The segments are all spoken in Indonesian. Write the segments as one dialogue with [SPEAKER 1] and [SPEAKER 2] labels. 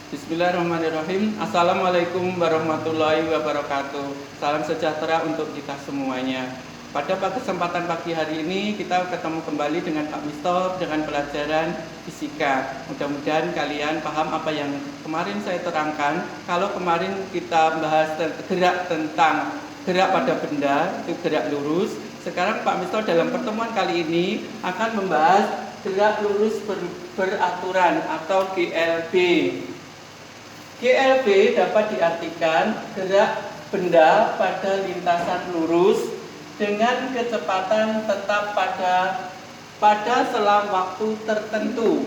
[SPEAKER 1] Bismillahirrahmanirrahim. Assalamualaikum warahmatullahi wabarakatuh. Salam sejahtera untuk kita semuanya. Pada kesempatan pagi hari ini kita ketemu kembali dengan Pak Misto dengan pelajaran fisika. Mudah-mudahan kalian paham apa yang kemarin saya terangkan. Kalau kemarin kita bahas gerak tentang gerak pada benda, itu gerak lurus. Sekarang Pak Misto dalam pertemuan kali ini akan membahas gerak lurus beraturan atau GLB. GLB dapat diartikan gerak benda pada lintasan lurus dengan kecepatan tetap pada selang waktu tertentu.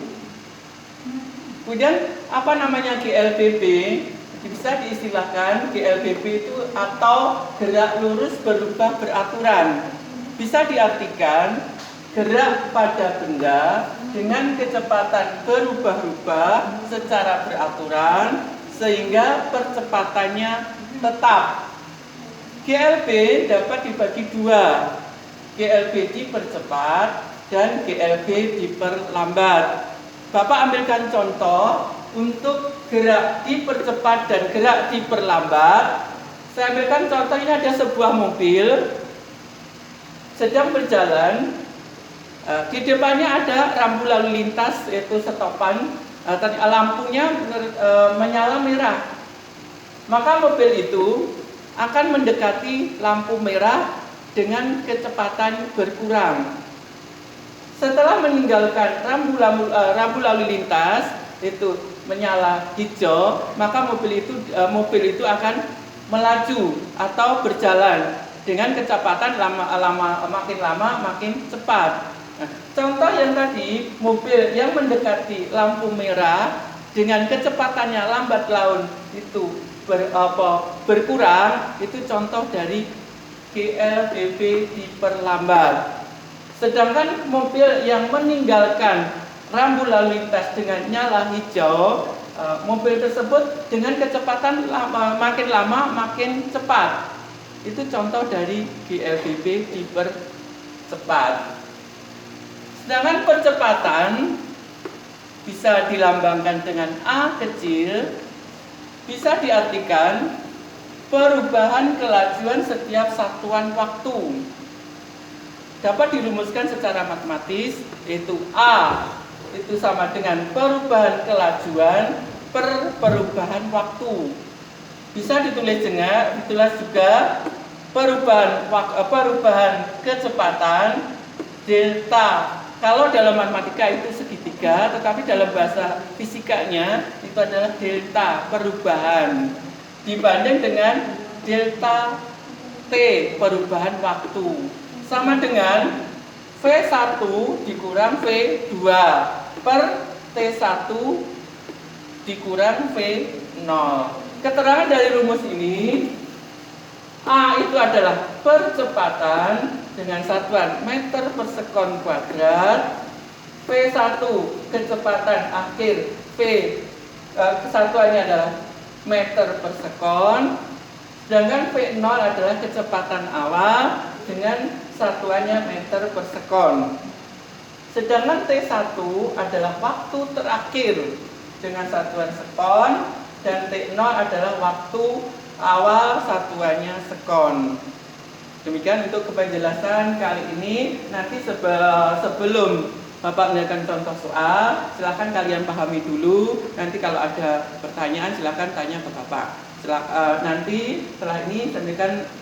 [SPEAKER 1] Kemudian apa namanya GLBB? Bisa diistilahkan GLBB itu atau gerak lurus berubah beraturan. Bisa diartikan gerak pada benda dengan kecepatan berubah-ubah secara beraturan sehingga percepatannya tetap. GLB dapat dibagi dua, GLB dipercepat dan GLB diperlambat. Bapak ambilkan contoh untuk gerak dipercepat dan gerak diperlambat. Saya ambilkan contoh, ini ada sebuah mobil sedang berjalan. Di depannya ada rambu lalu lintas, yaitu stopan. Lampunya menyala merah, maka mobil itu akan mendekati lampu merah dengan kecepatan berkurang. Setelah meninggalkan rambu lalu lintas itu menyala hijau, maka mobil itu akan melaju atau berjalan dengan kecepatan makin lama makin cepat. Nah, contoh yang tadi, mobil yang mendekati lampu merah dengan kecepatannya lambat laun itu berkurang, itu contoh dari GLBB diperlambat. Sedangkan mobil yang meninggalkan rambu lalu lintas dengan nyala hijau, mobil tersebut dengan kecepatan makin lama makin cepat. Itu contoh dari GLBB dipercepat. Sedangkan percepatan bisa dilambangkan dengan A kecil, bisa diartikan perubahan kelajuan setiap satuan waktu. Dapat dirumuskan secara matematis, yaitu A itu sama dengan perubahan kelajuan per perubahan waktu. Bisa ditulis juga perubahan kecepatan delta. Kalau dalam matematika itu segitiga, tetapi dalam bahasa fisikanya itu adalah delta perubahan dibanding dengan delta T perubahan waktu, sama dengan V1 dikurang V2 per T1 dikurang V0. Keterangan dari rumus ini, A itu adalah percepatan dengan satuan meter per sekon kuadrat, V1 kecepatan akhir, kesatuannya adalah meter per sekon, sedangkan V0 adalah kecepatan awal dengan satuannya meter per sekon. Sedangkan T1 adalah waktu terakhir dengan satuan sekon, dan T0 adalah waktu awal satuannya sekon. Demikian untuk penjelasan kali ini. Nanti sebelum Bapak menanyakan contoh soal, silakan kalian pahami dulu. Nanti kalau ada pertanyaan silakan tanya ke Bapak. Nanti setelah ini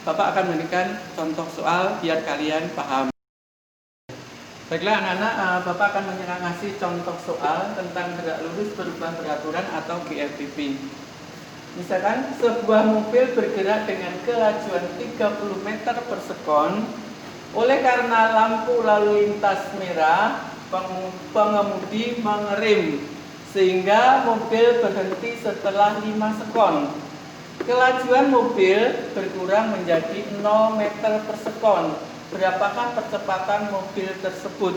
[SPEAKER 1] Bapak akan memberikan contoh soal biar kalian paham. Baiklah anak-anak, Bapak akan ngasih contoh soal tentang gerak lurus berubah beraturan atau GLBB. Misalkan sebuah mobil bergerak dengan kelajuan 30 meter per sekon. Oleh karena lampu lalu lintas merah, pengemudi mengerem sehingga mobil berhenti setelah 5 sekon. Kelajuan mobil berkurang menjadi 0 meter per sekon. Berapakah percepatan mobil tersebut?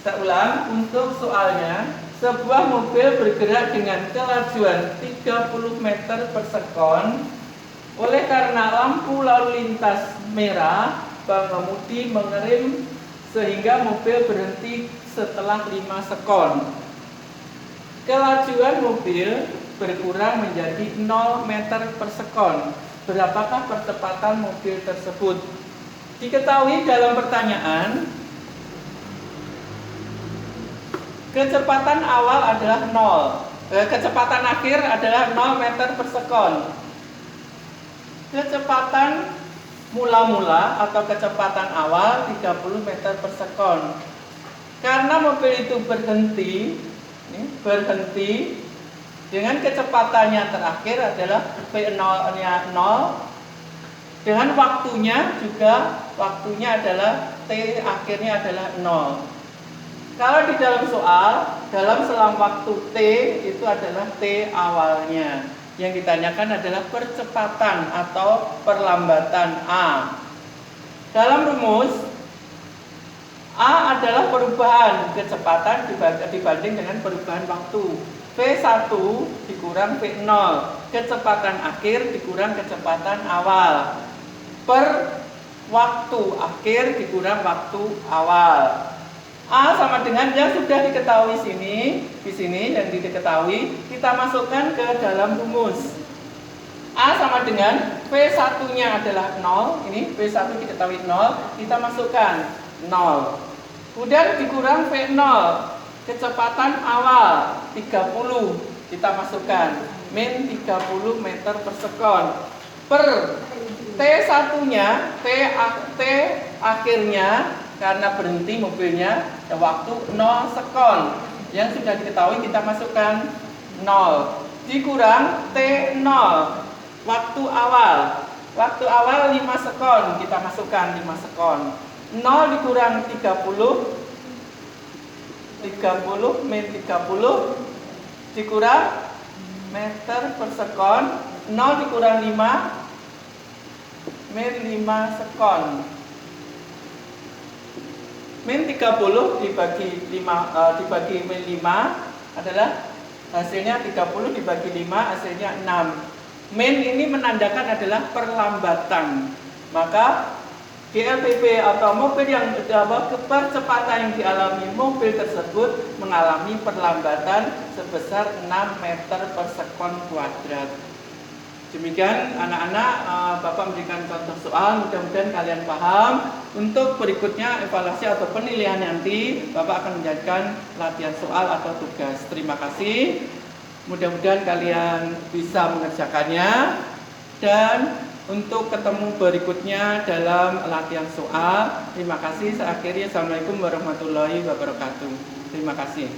[SPEAKER 1] Saya ulang untuk soalnya. Sebuah mobil bergerak dengan kelajuan 30 meter per sekon. Oleh karena lampu lalu lintas merah, pengemudi mengerem sehingga mobil berhenti setelah 5 sekon. kelajuan mobil berkurang menjadi 0 meter per sekon. Berapakah percepatan mobil tersebut? Diketahui dalam pertanyaan, kecepatan awal adalah 0, kecepatan akhir adalah 0 meter per sekon. Kecepatan mula-mula atau kecepatan awal 30 meter per sekon. Karena mobil itu berhenti dengan kecepatannya terakhir adalah V0-nya 0, dengan waktunya adalah T akhirnya adalah 0. Kalau di dalam soal, dalam selang waktu T itu adalah T awalnya. Yang ditanyakan adalah percepatan atau perlambatan A. Dalam rumus, A adalah perubahan kecepatan dibanding dengan perubahan waktu. V1 dikurang V0, kecepatan akhir dikurang kecepatan awal, per waktu akhir dikurang waktu awal. A sama dengan yang sudah diketahui di sini yang diketahui, kita masukkan ke dalam rumus. A sama dengan V1-nya adalah 0, ini V1 diketahui 0, kita masukkan 0. Kemudian dikurang V0, kecepatan awal 30, kita masukkan min 30 meter per sekon, per T1-nya, T akhirnya karena berhenti mobilnya waktu 0 sekon. Yang sudah diketahui kita masukkan 0. Dikurang T0, waktu awal. Waktu awal 5 sekon, kita masukkan 5 sekon. 0 dikurang 30 min 30 dikurang meter per sekon. 0 dikurang 5 min 5 sekon. Min 30 dibagi min 5 adalah hasilnya 30 dibagi 5 hasilnya 6. Min ini menandakan adalah perlambatan. Maka GLTP atau mobil yang kecepatan yang dialami mobil tersebut mengalami perlambatan sebesar 6 meter per sekon kuadrat. Demikian anak-anak, Bapak memberikan contoh soal, mudah-mudahan kalian paham. Untuk berikutnya evaluasi atau penilaian nanti Bapak akan menjadikan latihan soal atau tugas. Terima kasih. Mudah-mudahan kalian bisa mengerjakannya. Dan untuk ketemu berikutnya dalam latihan soal. Terima kasih. Saya akhiri. Assalamualaikum warahmatullahi wabarakatuh. Terima kasih.